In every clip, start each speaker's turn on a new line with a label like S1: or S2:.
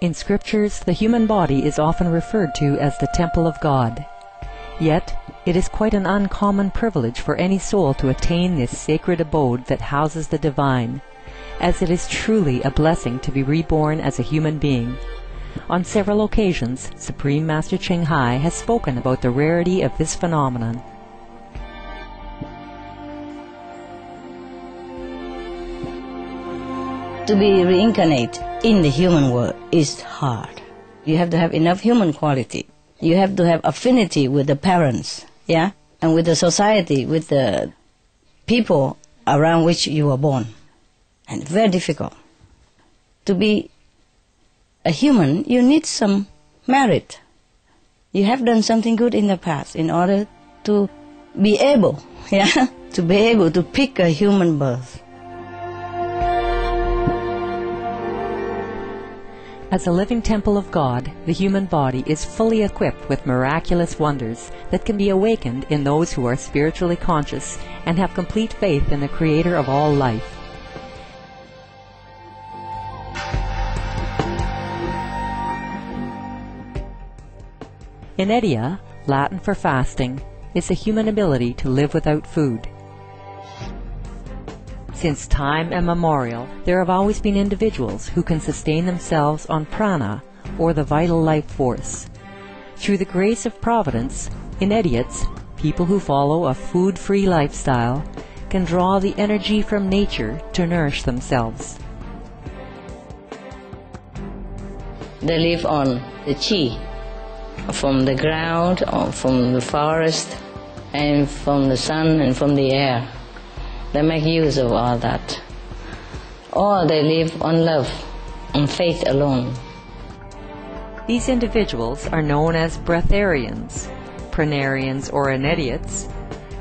S1: In scriptures, the human body is often referred to as the temple of God. Yet, it is quite an uncommon privilege for any soul to attain this sacred abode that houses the divine, as it is truly a blessing to be reborn as a human being. On several occasions, Supreme Master Ching Hai has spoken about the rarity of this phenomenon.
S2: To be reincarnated in the human world is hard. You have to have enough human quality. You have to have affinity with the parents, yeah, and with the society, with the people around which you were born. And very difficult. To be a human, you need some merit. You have done something good in the past in order to be able, yeah, to be able to pick a human birth.
S1: As a living temple of God, the human body is fully equipped with miraculous wonders that can be awakened in those who are spiritually conscious and have complete faith in the Creator of all life. Inediya, Latin for fasting, is the human ability to live without food. Since time immemorial, there have always been individuals who can sustain themselves on prana, or the vital life force. Through the grace of Providence, Inediyats, people who follow a food-free lifestyle, can draw the energy from nature to nourish themselves.
S2: They live on the chi, from the ground, or from the forest, and from the sun and from the air. They make use of all that. Or they live on love, on faith alone.
S1: These individuals are known as breatharians, pranarians or Inediyats,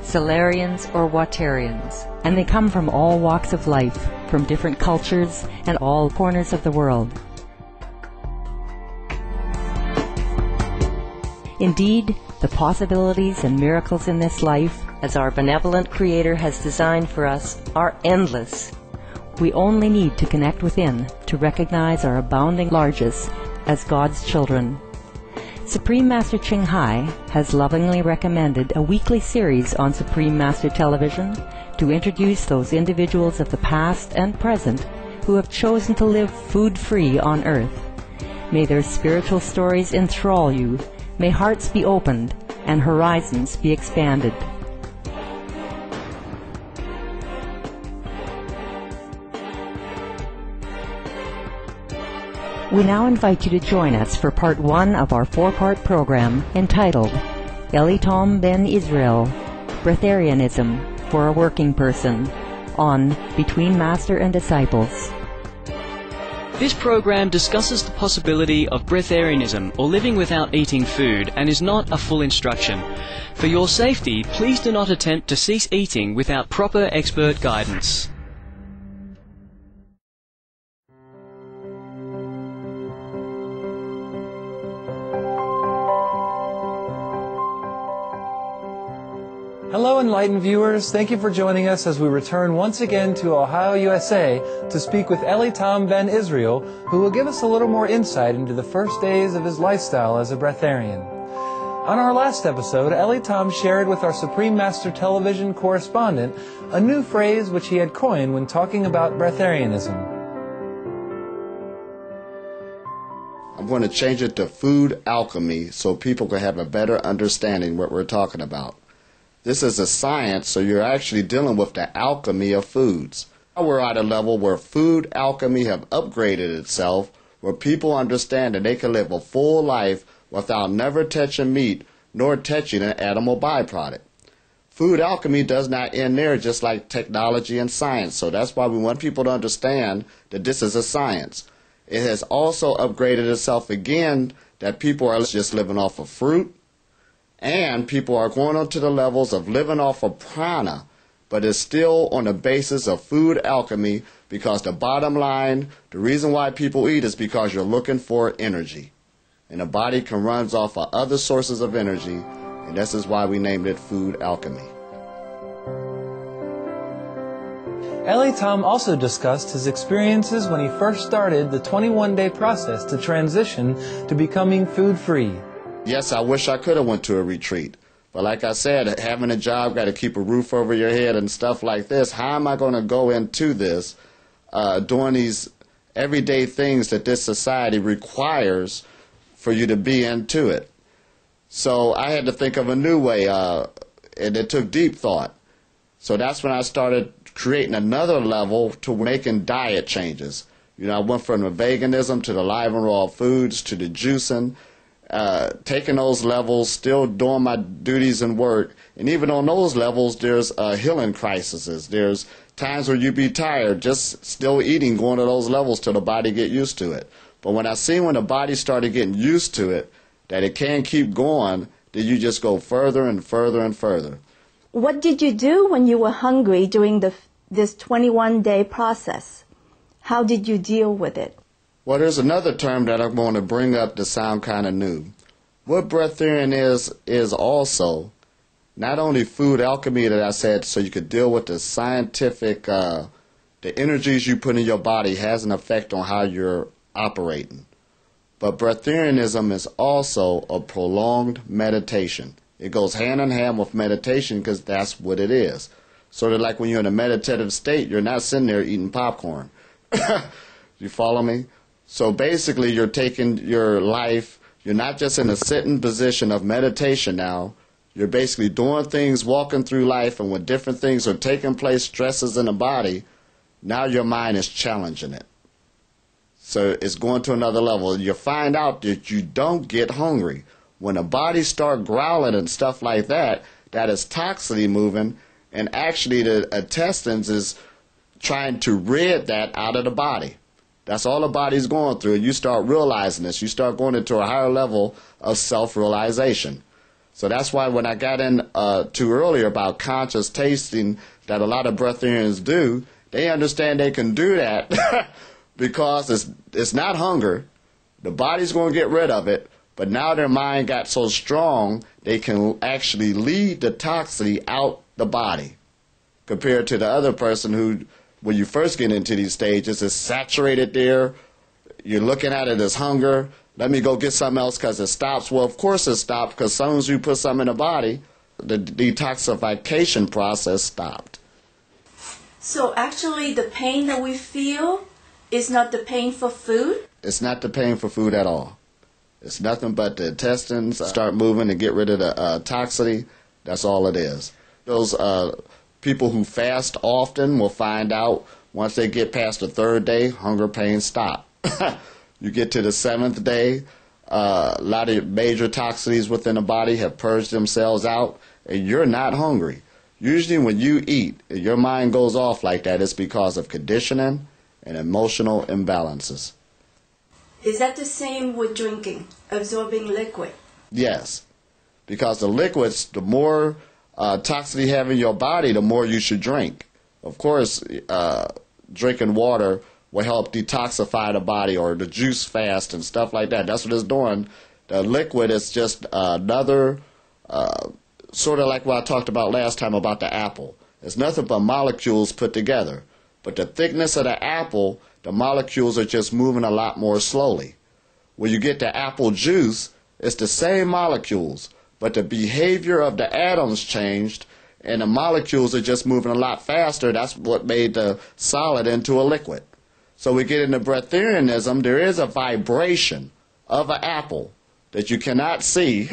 S1: solarians or watarians, and they come from all walks of life, from different cultures and all corners of the world. Indeed, the possibilities and miracles in this life, as our benevolent Creator has designed for us, are endless. We only need to connect within to recognize our abounding largesse as God's children. Supreme Master Ching Hai has lovingly recommended a weekly series on Supreme Master Television to introduce those individuals of the past and present who have chosen to live food-free on earth. May their spiritual stories enthrall you. May hearts be opened and horizons be expanded. We now invite you to join us for part 1 of our 4-part program entitled Eliot Ben Yisrael, Breatharianism for a Working Person, on Between Master and Disciples.
S3: This program discusses the possibility of breatharianism, or living without eating food, and is not a full instruction. For your safety, please do not attempt to cease eating without proper expert guidance.
S4: Hello, enlightened viewers. Thank you for joining us as we return once again to Ohio, USA to speak with Eliot Ben Yisrael, who will give us a little more insight into the first days of his lifestyle as a breatharian. On our last episode, Eliot shared with our Supreme Master Television correspondent a new phrase which he had coined when talking about breatharianism.
S5: I'm going to change it to food alchemy so people can have a better understanding what we're talking about. This is a science, so you're actually dealing with the alchemy of foods. Now we're at a level where food alchemy have upgraded itself, where people understand that they can live a full life without never touching meat nor touching an animal byproduct. Food alchemy does not end there, just like technology and science, so that's why we want people to understand that this is a science. It has also upgraded itself again, that people are just living off of fruit, and people are going on to the levels of living off of prana, but it's still on the basis of food alchemy, because the bottom line, the reason why people eat is because you're looking for energy. And the body can run off of other sources of energy, and this is why we named it food alchemy.
S4: Eliot also discussed his experiences when he first started the 21-day process to transition to becoming food-free.
S5: Yes, I wish I could have went to a retreat. But like I said, having a job, got to keep a roof over your head and stuff like this. How am I going to go into this doing these everyday things that this society requires for you to be into it? So I had to think of a new way, and it took deep thought. So that's when I started creating another level to making diet changes. You know, I went from the veganism to the live and raw foods to the juicing, taking those levels, still doing my duties and work. And even on those levels, there's healing crises. There's times where you be tired, just still eating, going to those levels till the body get used to it. But when I seen when the body started getting used to it, that it can't keep going, then you just go further and further and further.
S6: What did you do when you were hungry during this 21-day process? How did you deal with it?
S5: Well, there's another term that I'm going to bring up to sound kind of new. What breatharian is also not only food alchemy that I said, so you could deal with the scientific, the energies you put in your body has an effect on how you're operating. But breatharianism is also a prolonged meditation. It goes hand in hand with meditation because that's what it is. Sort of like when you're in a meditative state, you're not sitting there eating popcorn. You follow me? So basically you're taking your life, you're not just in a sitting position of meditation now, you're basically doing things, walking through life, and when different things are taking place, stresses in the body, now your mind is challenging it. So it's going to another level. You find out that you don't get hungry. When the body starts growling and stuff like that, that is toxicity moving, and actually the intestines is trying to rid that out of the body. That's all the body's going through. You start realizing this. You start going into a higher level of self-realization. So that's why when I got to earlier about conscious tasting that a lot of breatharians do, they understand they can do that because it's not hunger. The body's going to get rid of it, but now their mind got so strong they can actually lead the toxicity out the body compared to the other person who, when you first get into these stages, is saturated there. You're looking at it as hunger. Let me go get something else because it stops. Well, of course it stopped because as soon as you put something in the body, the detoxification process stopped.
S6: So actually the pain that we feel is not the pain for food?
S5: It's not the pain for food at all. It's nothing but the intestines start moving and get rid of the toxicity. That's all it is. Those people who fast often will find out once they get past the third day, hunger pains stop. You get to the seventh day, a lot of major toxicities within the body have purged themselves out, and you're not hungry. Usually when you eat, your mind goes off like that, it's because of conditioning and emotional imbalances.
S6: Is that the same with drinking, absorbing liquid?
S5: Yes, because the liquids, the more toxicity you have in your body, the more you should drink. Of course, drinking water will help detoxify the body, or the juice fast and stuff like that. That's what it's doing. The liquid is just another, sort of like what I talked about last time about the apple. It's nothing but molecules put together. But the thickness of the apple, the molecules are just moving a lot more slowly. When you get the apple juice, it's the same molecules, but the behavior of the atoms changed, and the molecules are just moving a lot faster. That's what made the solid into a liquid. So we get into breatharianism, there is a vibration of an apple that you cannot see.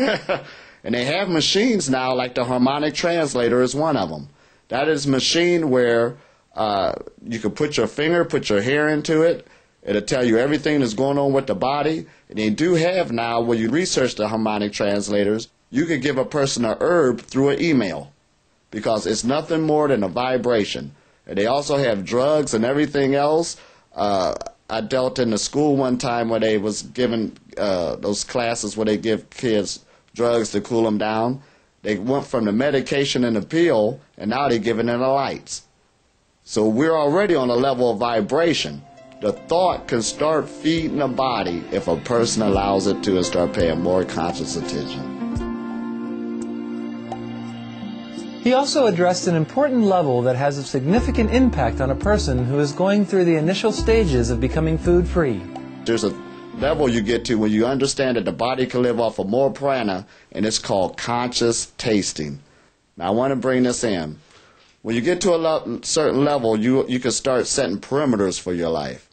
S5: And they have machines now, like the harmonic translator is one of them. That is a machine where you can put your finger, put your hair into it. It'll tell you everything that's going on with the body. And they do have now, when you research the harmonic translators, you can give a person a herb through an email because it's nothing more than a vibration. And they also have drugs and everything else. I dealt in the school one time where they was given those classes where they give kids drugs to cool them down. They went from the medication and the pill, and now they're giving them the lights. So we're already on a level of vibration. The thought can start feeding the body if a person allows it to and start paying more conscious attention.
S4: He also addressed an important level that has a significant impact on a person who is going through the initial stages of becoming food-free.
S5: There's a level you get to when you understand that the body can live off of more prana, and it's called conscious tasting. Now I want to bring this in. When you get to a certain level, you can start setting perimeters for your life.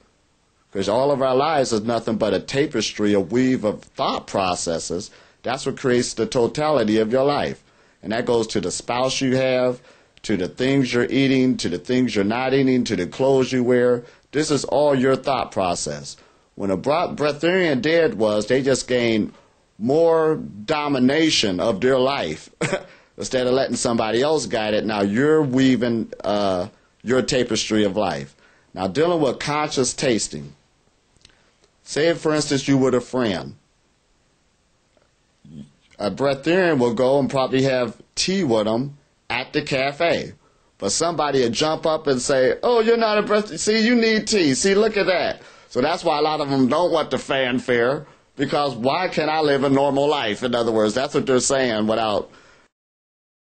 S5: Because all of our lives is nothing but a tapestry, a weave of thought processes. That's what creates the totality of your life. And that goes to the spouse you have, to the things you're eating, to the things you're not eating, to the clothes you wear. This is all your thought process. When a breatharian did was they just gained more domination of their life. Instead of letting somebody else guide it, now you're weaving your tapestry of life. Now dealing with conscious tasting. Say, for instance, you with a friend. A breatharian will go and probably have tea with them at the cafe. But somebody will jump up and say, oh, you're not a breatharian. See, you need tea. See, look at that. So that's why a lot of them don't want the fanfare, because why can't I live a normal life? In other words, that's what they're saying without...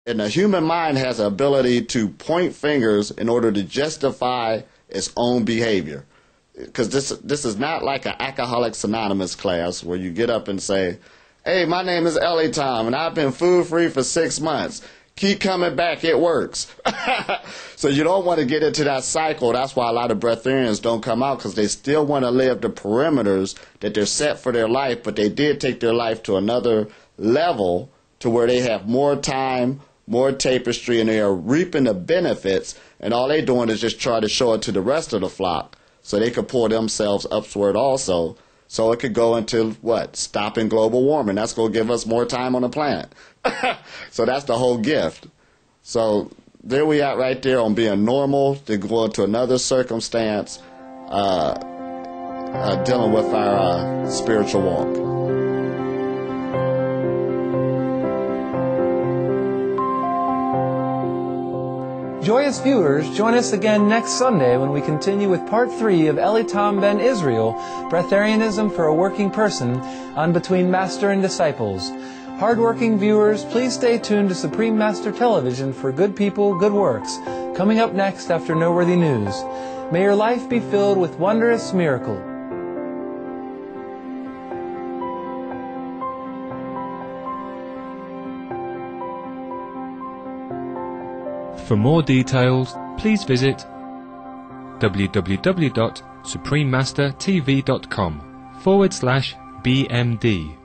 S5: And the human mind has the ability to point fingers in order to justify its own behavior. Because this is not like an Alcoholics Anonymous class where you get up and say, hey, my name is Eliot Tom, and I've been food-free for 6 months. Keep coming back, it works. So you don't want to get into that cycle. That's why a lot of breatharians don't come out, because they still want to live the perimeters that they're set for their life, but they did take their life to another level to where they have more time, more tapestry, and they are reaping the benefits, and all they're doing is just try to show it to the rest of the flock so they could pull themselves upward also. So it could go into, what? Stopping global warming. That's going to give us more time on the planet. So that's the whole gift. So there we are right there on being normal, to go into another circumstance, dealing with our spiritual walk.
S4: Joyous viewers, join us again next Sunday when we continue with Part 3 of Eliot Ben Yisrael, Breatharianism for a Working Person, on Between Master and Disciples. Hardworking viewers, please stay tuned to Supreme Master Television for Good People, Good Works, coming up next after Noteworthy News. May your life be filled with wondrous miracle.
S7: For more details, please visit www.suprememastertv.com/BMD.